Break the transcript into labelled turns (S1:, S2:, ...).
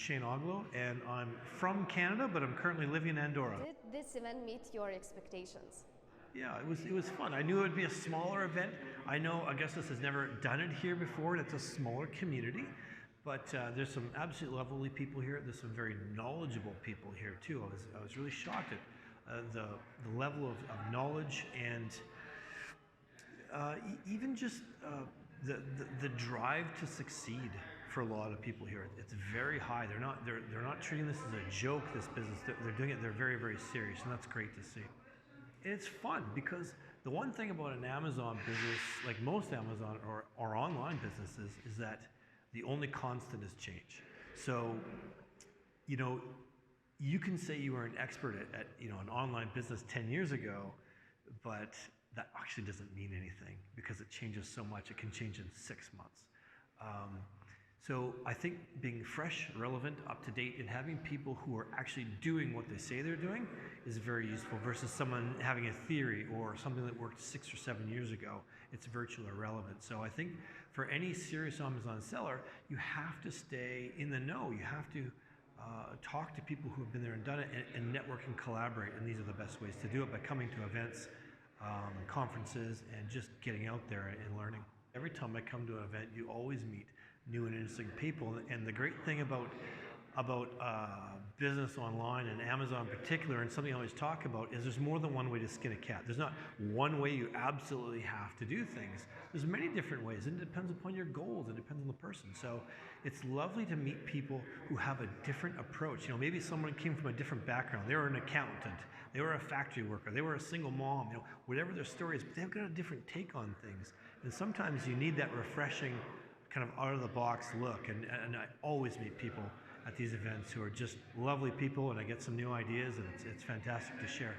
S1: Shane Oglow, and I'm from Canada, but I'm currently living in Andorra.
S2: Did this event meet your expectations?
S1: Yeah, it was fun. I knew it would be a smaller event. I know Augustus has never done it here before, and it's a smaller community. But there's some absolutely lovely people here. There's some very knowledgeable people here too. I was really shocked at the level of knowledge and even just the drive to succeed for a lot of people here. It's very high. They're not treating this as a joke. This business, they're doing it. They're very, very serious, and that's great to see. And it's fun because the one thing about an Amazon business, like most Amazon or online businesses, is that the only constant is change. So, you know, you can say you were an expert at an online business 10 years ago, but that actually doesn't mean anything because it changes so much. It can change in 6 months. So I think being fresh, relevant, up to date, and having people who are actually doing what they say they're doing is very useful versus someone having a theory or something that worked 6 or 7 years ago. It's virtually irrelevant. So I think for any serious Amazon seller, you have to stay in the know. You have to talk to people who have been there and done it and network and collaborate. And these are the best ways to do it, by coming to events, conferences, and just getting out there and learning. Every time I come to an event, you always meet new and interesting people. And the great thing about business online and Amazon in particular, and something I always talk about, is there's more than one way to skin a cat. There's not one way you absolutely have to do things. There's many different ways, and it depends upon your goals. It depends on the person. So it's lovely to meet people who have a different approach. You know, maybe someone came from a different background. They were an accountant. They were a factory worker. They were a single mom. You know, whatever their story is, but they've got a different take on things. And sometimes you need that refreshing, kind of out of the box look. And I always meet people at these events who are just lovely people, and I get some new ideas, and it's fantastic to share.